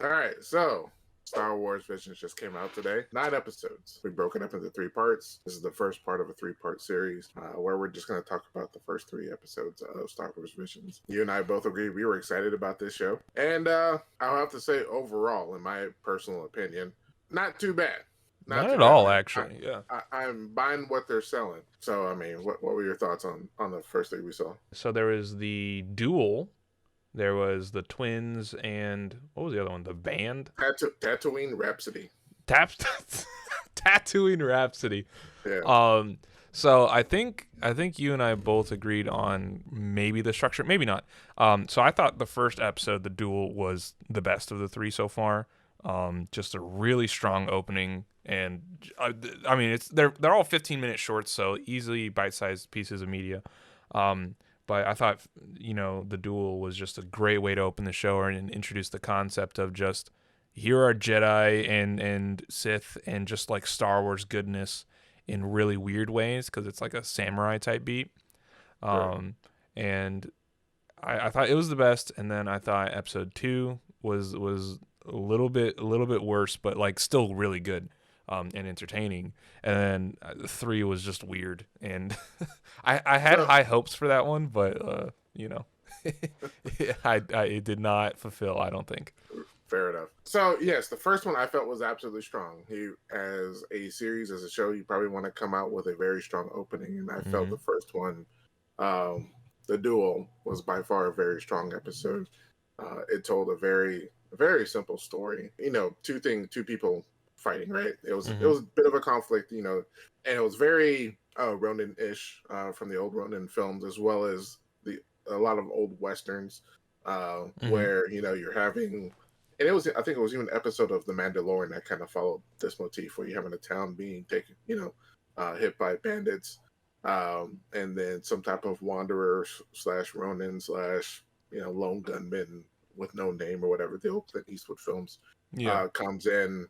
All right, so Star Wars Visions just came out today. 9 episodes. We broke it up into 3 parts. This is the first part of a 3-part series where we're just going to talk about the first 3 episodes of Star Wars Visions. You and I both agreed we were excited about this show. And I'll have to say, overall, in my personal opinion, not too bad. Not Not too at bad. all, actually. Yeah. I'm buying what they're selling. So, I mean, what were your thoughts on the first thing we saw? So there was the Duel. There was the Twins, and what was the other one? The band. Tatooine Rhapsody. Tap Tattooine Rhapsody. Yeah. Um. So I think you and I both agreed on maybe the structure, maybe not. So I thought the first episode, the Duel, was the best of the three so far. Just a really strong opening, and I mean they're all 15-minute shorts, so easily bite-sized pieces of media. But I thought the Duel was just a great way to open the show and introduce the concept of just here are Jedi and Sith and just like Star Wars goodness in really weird ways because it's like a samurai type beat. Right. And I thought it was the best, and then I thought episode 2 was a little bit worse, but like still really good. And entertaining, and then 3 was just weird, and I had So, high hopes for that one, but it did not fulfill. I don't think. fair enough. So yes, the first one I felt was absolutely strong. He, as a series, as a show, you probably want to come out with a very strong opening, and I felt Mm-hmm. the first one, the Duel, was by far a very strong episode. It told a very simple story. Two people fighting. Right. It Mm-hmm. was a bit of a conflict. And it was very Ronin-ish from the old Ronin films, as well as a lot of old westerns, Mm-hmm. where you're having. And I think it was even an episode of The Mandalorian that kind of followed this motif, where you're having a town being taken, hit by bandits, and then some type of wanderer slash Ronin slash lone gunman with no name or whatever, the old Clint Eastwood films, Yeah. comes in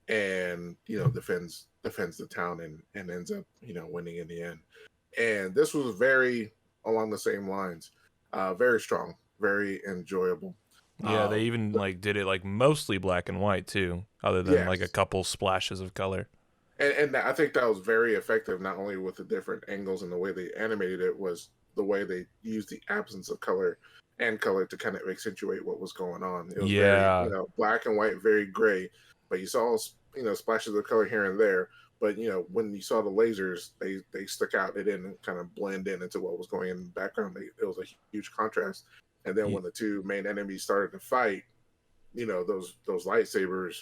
and defends the town and ends up winning in the end. And this was very along the same lines, very strong, very enjoyable. Yeah, they even But like did it like mostly black and white too, other than like a yes, couple splashes of color. and I think that was very effective. Not only with the different angles and the way they animated it, was the way they used the absence of color and color to kind of accentuate what was going on. It was very Yeah. black and white, very gray, but you saw splashes of color here and there. But when you saw the lasers, they stuck out. They didn't kind of blend in into what was going in the background. It was a huge contrast. And then Y- when the two main enemies started to fight, those lightsabers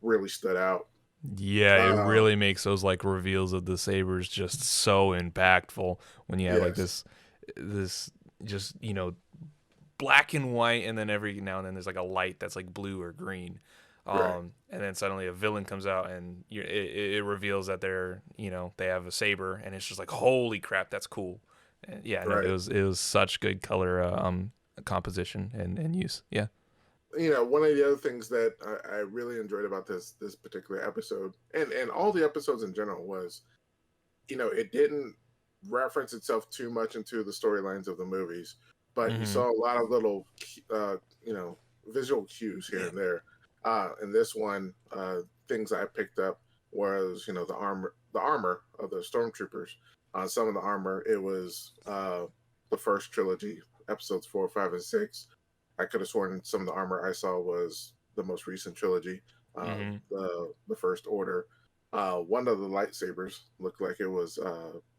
really stood out. Yeah, it Um, really makes those like reveals of the sabers just so impactful when you have like yes, this just, black and white, and then every now and then there's like a light that's like blue or green. right, And then suddenly a villain comes out and it reveals that they have a saber, and it's just like, holy crap, that's cool. And yeah, no, right. it was such good color composition and use. Yeah. One of the other things that I really enjoyed about this particular episode, and all the episodes in general, was it didn't reference itself too much into the storylines of the movies, but you Mm-hmm. saw a lot of little visual cues here Yeah. and there. In this one, things I picked up was the armor of the stormtroopers. Some of the armor, it was the first trilogy, episodes 4, 5, and 6. I could have sworn some of the armor I saw was the most recent trilogy, Mm-hmm. the First Order. One of the lightsabers looked like it was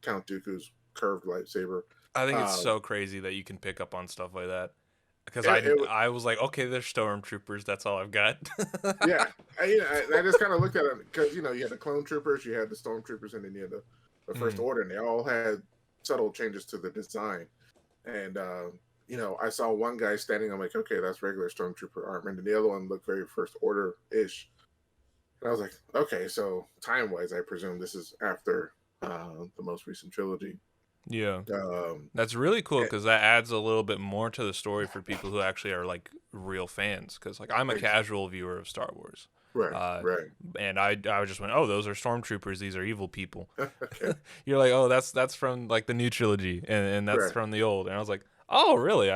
Count Dooku's curved lightsaber. I think it's Um, so crazy that you can pick up on stuff like that. Because it, it, I was like, okay, they're stormtroopers. That's all I've got. yeah, I just kind of looked at it because you had the clone troopers, you had the stormtroopers, and then you had the First Mm. Order, and they all had subtle changes to the design. And I saw one guy standing. I'm like, okay, that's regular stormtrooper armor, and then the other one looked very First Order ish. And I was like, okay, so time wise, I presume this is after the most recent trilogy. Yeah. Um, That's really cool eh, because that adds a little bit more to the story for people who actually are like real fans. Because like I'm a ex- casual viewer of Star Wars, right, uh, right. and I just went, oh, those are stormtroopers. These are evil people. Okay, You're like, oh, that's from like the new trilogy, and that's right. from the old. And I was like, oh, really?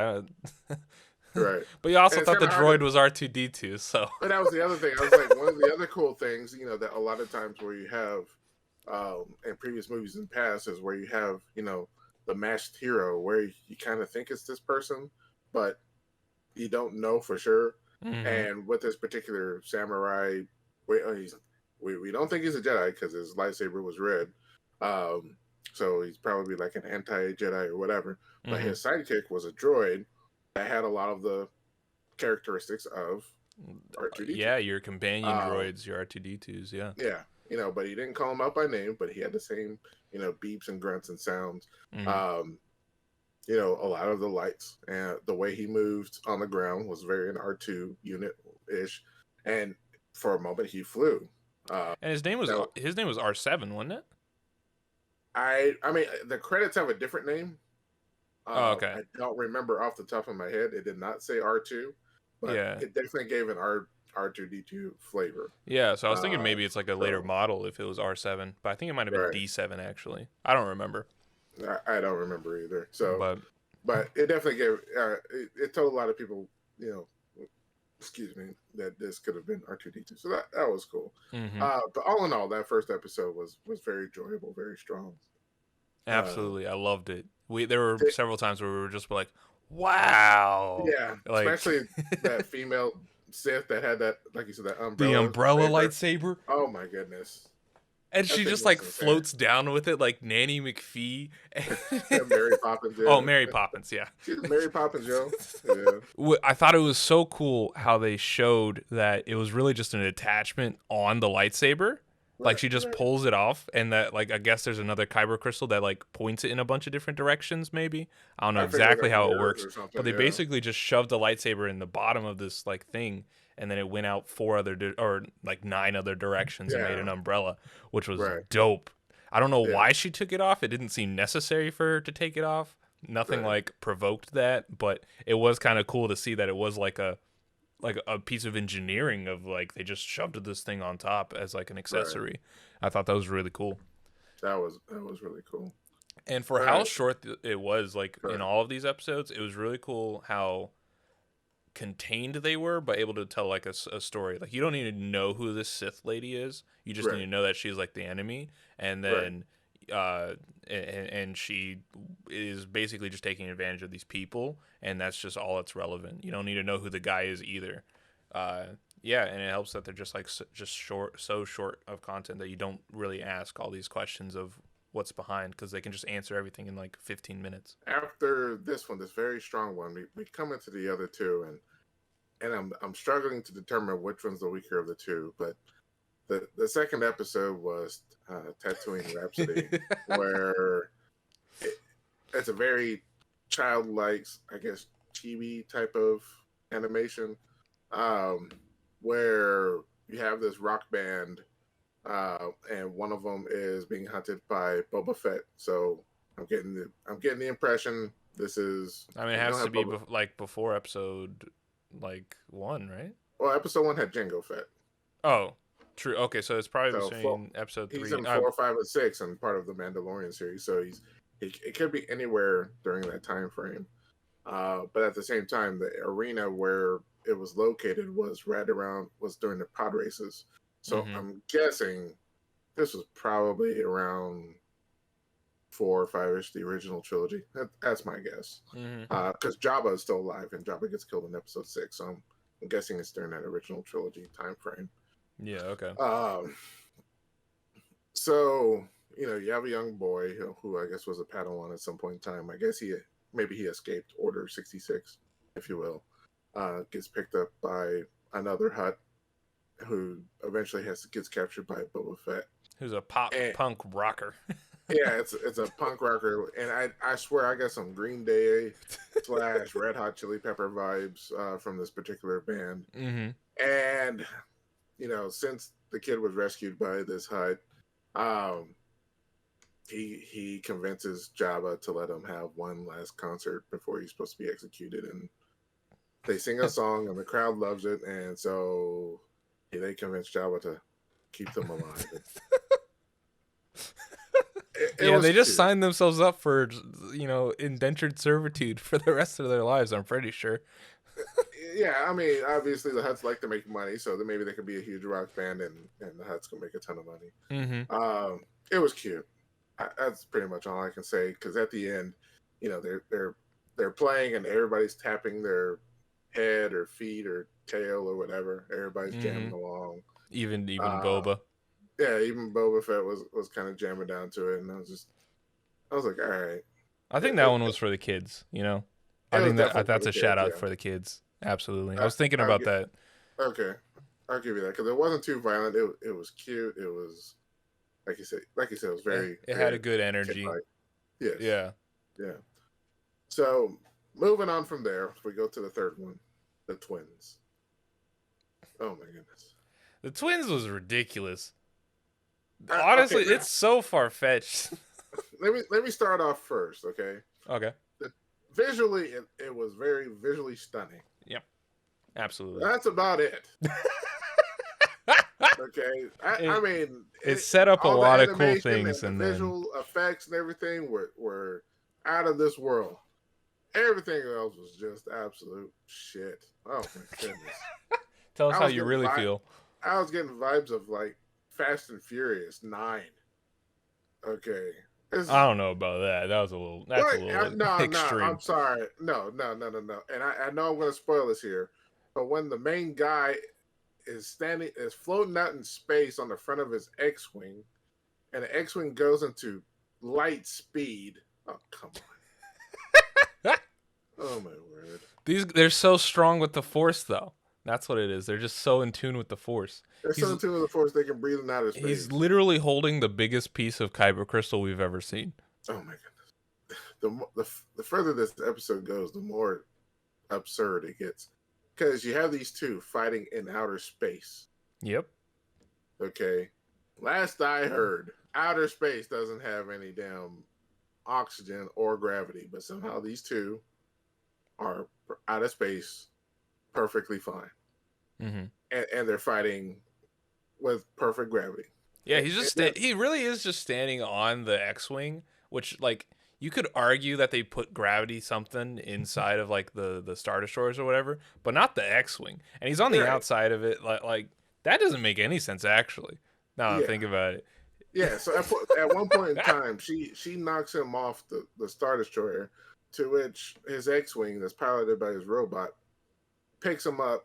Right. But you also And it's thought kind the of hard droid was R2D2, so. but that was the other thing. I was like, one of the other cool things, that a lot of times where you have in previous movies in the past is where you have, the masked hero where you kind of think it's this person, but you don't know for sure. Mm-hmm. And with this particular samurai, we don't think he's a Jedi because his lightsaber was red. So he's probably like an anti-Jedi or whatever. But Mm-hmm. his sidekick was a droid that had a lot of the characteristics of R2D2. Yeah, your companion Um, droids, your R2D2s, yeah. yeah, but he didn't call him out by name, but he had the same, beeps and grunts and sounds. Mm-hmm. Um, a lot of the lights and the way he moved on the ground was very an R2 unit ish. And for a moment, he flew. And his name was Now, R7, wasn't it? I mean, the credits have a different name. Oh, okay. I don't remember off the top of my head. It did not say R2, but Yeah. it definitely gave an R2D2 flavor. Yeah, so I was thinking maybe it's like a later So, model if it was R7, but I think it might have been right. D7 actually. I don't remember. I don't remember either. So, But but it definitely gave. It told a lot of people, excuse me, that this could have been R2D2. So that was cool. mm-hmm. But all in all, that first episode was very enjoyable, very strong. Absolutely, I loved it. There were It, several times where we were just like, "Wow!" yeah, Like especially that female Sith that had that, like you said, that the umbrella lightsaber. Oh my goodness! And That she thing just was like insane. floats down with it like Nanny McPhee. Mary Poppins. Yeah. Oh, Mary Poppins, yeah. She's Mary Poppins, yo. Yeah. I thought it was so cool how they showed that it was really just an attachment on the lightsaber. Like she just pulls it off, and that like I guess there's another kyber crystal that like points it in a bunch of different directions. Maybe I don't know exactly how it works, but they basically just shoved the lightsaber in the bottom of this like thing, and then it went out 9 other directions and made an umbrella, which was dope. I don't know why she took it off. It didn't seem necessary for her to take it off. Nothing like provoked that, but it was kind of cool to see that it was like a piece of engineering of like they just shoved this thing on top as like an accessory. I thought that was really cool. That was really cool. And for how short it was, like in all of these episodes, it was really cool how contained they were, but able to tell like a story. Like you don't need to know who this Sith lady is. You just need to know that she's like the enemy, and then and she is basically just taking advantage of these people, and that's just all that's relevant. You don't need to know who the guy is either. Yeah, and it helps that they're just like so short of content that you don't really ask all these questions of what's behind, because they can just answer everything in like 15 minutes. After this one, this very strong one, we come into the other two, and I'm struggling to determine which one's the weaker of the two, but the second episode was Tattooine Rhapsody, where it's a very childlike, I guess, chibi type of animation, where you have this rock band, and one of them is being hunted by Boba Fett. So I'm getting the impression this is. I mean, it has to be before episode 1, right? Well, episode 1 had Jango Fett. Oh, true. Okay, so it's probably between episode 3. He's in 4, 5, and 6, and part of the Mandalorian series. So it could be anywhere during that time frame. But at the same time, the arena where it was located was during the pod races. So I'm guessing this was probably around 4 or 5-ish, the original trilogy. That's my guess. Because Jabba is still alive, and Jabba gets killed in episode 6. So I'm guessing it's during that original trilogy time frame. Yeah, okay. So, you have a young boy who I guess was a Padawan at some point in time. I guess he escaped Order 66, if you will. Gets picked up by another Hutt who eventually gets captured by Boba Fett. Who's a punk rocker. Yeah, it's a punk rocker, and I swear I got some Green Day / Red Hot Chili Pepper vibes from this particular band. And since the kid was rescued by this Hutt, he convinces Jabba to let him have one last concert before he's supposed to be executed, and they sing a song, and the crowd loves it, and so they convince Jabba to keep them alive. They just signed themselves up for indentured servitude for the rest of their lives, I'm pretty sure. Yeah, I mean, obviously the Huts like to make money, so then maybe they could be a huge rock band, and the Huts can make a ton of money. Mm-hmm. It was cute. That's pretty much all I can say. Because at the end, they're playing and everybody's tapping their head or feet or tail or whatever. Everybody's Mm-hmm. jamming along. Even Uh, Boba. yeah, even Boba Fett was kind of jamming down to it, and I was like, all right. I think It, that it, one was for the kids. I it was think that definitely for that's the a shout kids. out Yeah. for the kids. Absolutely. I I, was thinking I'll about get, that. okay. I'll give you that because it wasn't too violent. It was cute. It was like you said, it was very It had a very good kid energy. like. Yes. Yeah. Yeah. So moving on from there, we go to the third one, the twins. Oh my goodness. The twins was ridiculous. Okay, Honestly, now it's so far fetched. let me start off first. Okay. Okay. The, visually, it was very visually stunning. Yep. Absolutely. That's about it. Okay, I it mean, it set up a all the lot of cool animation and things, the and then visual effects and everything were out of this world. Everything else was just absolute shit. Oh my goodness! tell us I how was you getting really vi- feel. I was getting vibes of like Fast and Furious 9. Okay, I it's don't know about that. That's a what? little No. I'm extreme. sorry. No. And I know I'm going to spoil this here, but when the main guy is floating out in space on the front of his X-wing, and the X-wing goes into light speed. Oh come on! Oh my word! They're so strong with the force though. That's what it is. They're just so in tune with the force. They're so He's in tune with the force they can breathe in outer he's space. literally holding the biggest piece of kyber crystal we've ever seen. Oh my goodness! The further this episode goes, the more absurd it gets, because you have these two fighting in outer space. Yep. Okay, last I heard, outer space doesn't have any damn oxygen or gravity, but somehow these two are out of space perfectly fine, Mm-hmm. and they're fighting with perfect gravity. Yeah, Then, he really is just standing on the X-wing, which like you could argue that they put gravity something inside of like the Star Destroyers or whatever, but not the X-wing. And he's on the right? outside of it like that doesn't make any sense actually. Now that I Yeah, think about it. yeah. So at one point in time, she knocks him off the Star Destroyer, to which his X-wing, that's piloted by his robot, picks him up,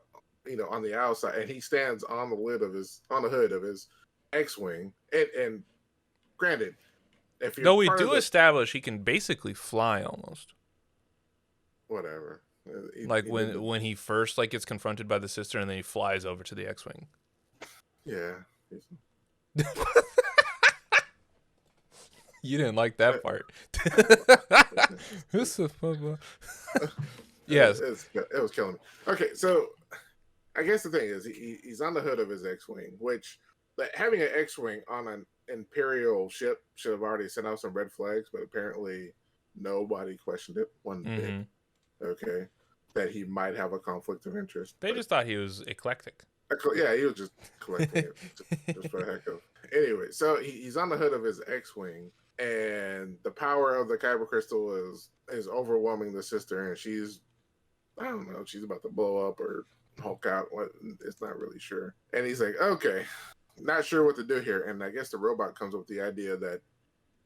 on the outside, and he stands on the hood of his X-wing. And granted, if you're Though we part of do the establish he can basically fly almost. whatever, Like he did when he first like gets confronted by the sister and then he flies over to the X-wing. yeah. You didn't like that part. Who's the fuck? Yes. It was killing me. Okay, so I guess the thing is he's on the hood of his X-wing, which having an X-wing on an Imperial ship should have already sent out some red flags, but apparently nobody questioned it one bit. Mm-hmm. Okay, that he might have a conflict of interest. They just thought he was eclectic. Yeah, he was just collecting it just for the heck of. Anyway, so he's on the hood of his X-wing, and the power of the kyber crystal is overwhelming the sister, and I don't know, she's about to blow up or Hulk out. What, it's not really sure. And he's like, okay, not sure what to do here. And I guess the robot comes up with the idea that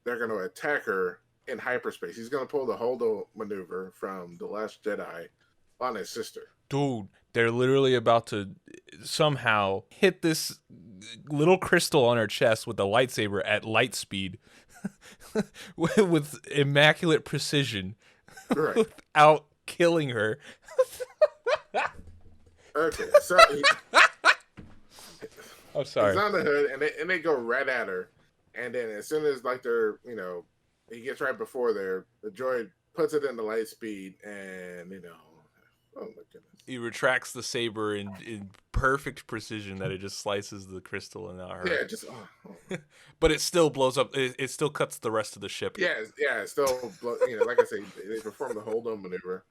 they're going to attack her in hyperspace. He's going to pull the Holdo maneuver from The Last Jedi on his sister. Dude, they're literally about to somehow hit this little crystal on her chest with a lightsaber at light speed with immaculate precision Right. without killing her. Okay, so I'm sorry. he's on the hood, and they go right at her. And then as soon as like they're, he gets right before there, the droid puts it into light speed, and oh my goodness. He retracts the saber in perfect precision that it just slices the crystal and not her. Yeah, just But it still blows up. It still cuts the rest of the ship. yeah. It's still, like I say, they perform the hold on maneuver.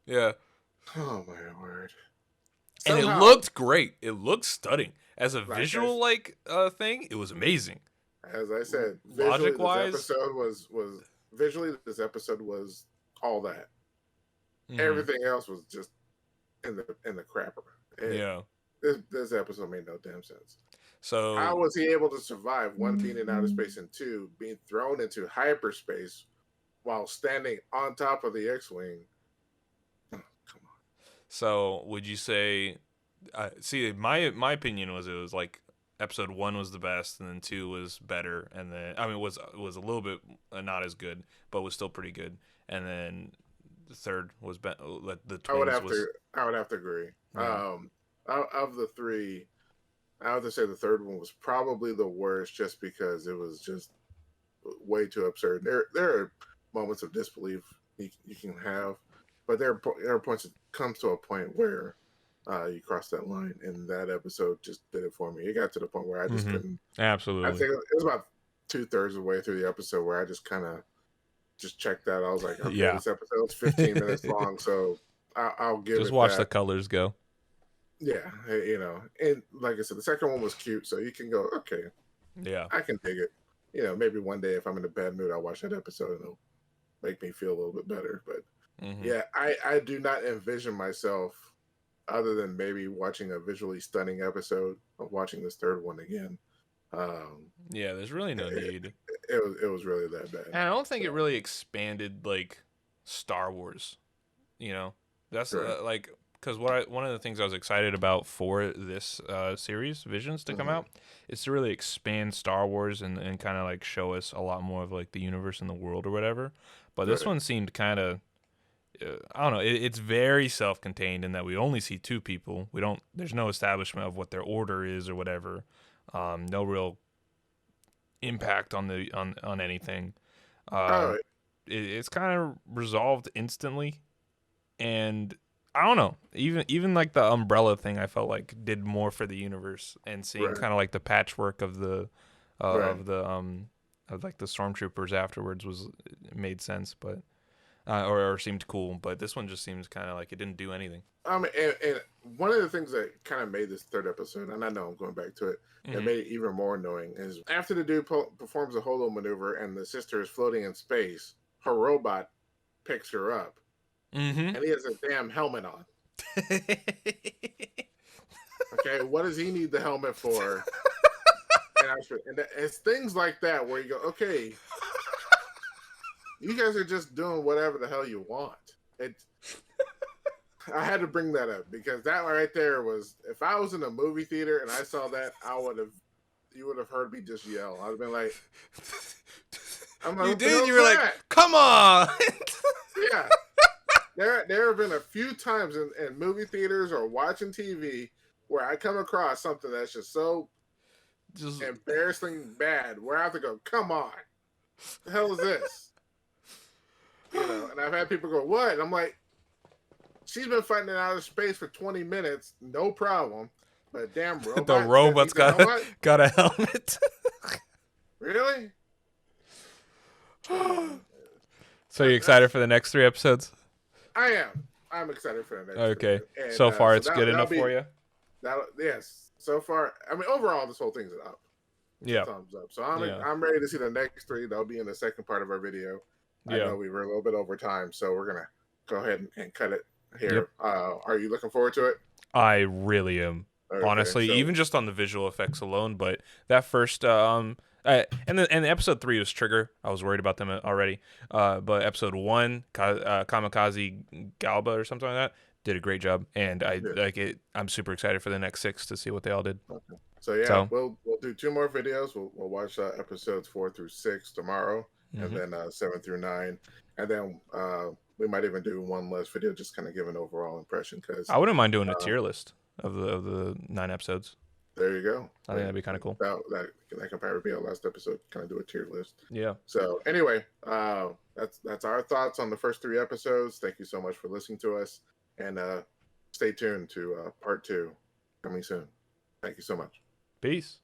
Yeah. Oh my word! And Somehow, it looked great. It looked stunning as a like visual thing. It was amazing. as I said, Logic-wise? visually this episode was all that. Mhm. Everything else was just in the crapper. Yeah. This episode made no damn sense. How So was he able to survive, one, being in outer space, and two, being thrown into hyperspace while standing on top of the X-wing? Oh, come on. so would you say? See, my opinion was it was like episode 1 was the best, and then 2 was better, and then I mean was a little bit not as good, but was still pretty good, and then the third was the twins was I would have to agree. yeah. Of the three, I would have to say the third one was probably the worst, just because it was just way too absurd. There are moments of disbelief you can have, but there are points that comes to a point where you cross that line, and that episode just did it for me. It got to the point where I just couldn't. I Absolutely. think it was about 2/3 of the way through the episode where I just kind of just checked out. I was like, okay, Yeah. this episode's 15 minutes long, so I'll give Just it watch the that. colors go. Yeah, and like I said, the second one was cute, so you can go, okay, Yeah. I can dig it. Maybe one day if I'm in a bad mood, I'll watch that episode and it'll make me feel a little bit better. But Hmm. yeah, I do not envision myself, other than maybe watching a visually stunning episode, of watching this third one again. Um, Yeah, there's really no it, need. it was really that bad. And I don't think it So, really expanded like Star Wars. You know, that's right. like because one of the things I was excited about for this series Visions to come Hmm. out is to really expand Star Wars and kind of like show us a lot more of like the universe and the world or whatever. But this Right. one seemed kind of I don't know. It's very self-contained in that we only see two people. We don't. There's no establishment of what their order is or whatever. No real impact on on anything. Uh, Oh, it's kind of resolved instantly, and I don't know. Even like the umbrella thing, I felt like did more for the universe, and seeing right. kind of like the patchwork of the Right. of like the stormtroopers afterwards was made sense, but or seemed cool. But this one just seems kind of like it didn't do anything. And one of the things that kind of made this third episode, and I know I'm going back to it, that Hmm. made it even more annoying, is after the dude performs a holo maneuver and the sister is floating in space, her robot picks her up, Hmm. and he has a damn helmet on. Okay, what does he need the helmet for? And it's things like that where you go, okay, you guys are just doing whatever the hell you want. It. I had to bring that up because that right there was, if I was in a movie theater and I saw that, you would have heard me just yell. I'd have been like, I'm like, You what the did. You hell's were like, that? "Come on!" Yeah. There have been a few times in movie theaters or watching TV where I come across something that's just so Just embarrassing bad where I have to go, come on. The hell is this? And I've had people go, what? And I'm like, she's been fighting in outer space for 20 minutes, no problem. But a damn the robot that robot's needs a helmet? got a helmet. Really? Come on. So you excited That's for the next 3 episodes? I am. I'm excited for the next Okay. three. And So far, so it's good that'll enough be for you. that. Yes. So far, I mean, overall, this whole thing's up. It's a Yeah. thumbs up. So Yeah. I'm ready to see the next three. They'll be in the second part of our video. I Yeah. know we were a little bit over time, so we're gonna go ahead and cut it Yep. here. Are you looking forward to it? I really am. Okay. Honestly, So even just on the visual effects alone, but that first and the episode 3 was Trigger. I was worried about them already. But episode 1, Kamikaze Galba or something like that, did a great job, and I yeah. like it. I'm super excited for the next 6 to see what they all did. Okay. So yeah, So, we'll do two more videos. We'll watch episodes 4 through 6 tomorrow, and mhm. then 7 through 9, and then we might even do one less video, just kind of give an overall impression. Because I wouldn't mind doing a uh, tier list of the 9 episodes. there you go. I think that'd be kind of cool. That can probably be our last episode. Kind of do a tier list. Yeah. So anyway, that's our thoughts on the first 3 episodes. Thank you so much for listening to us, and stay tuned to part 2 coming soon. Thank you so much. Peace.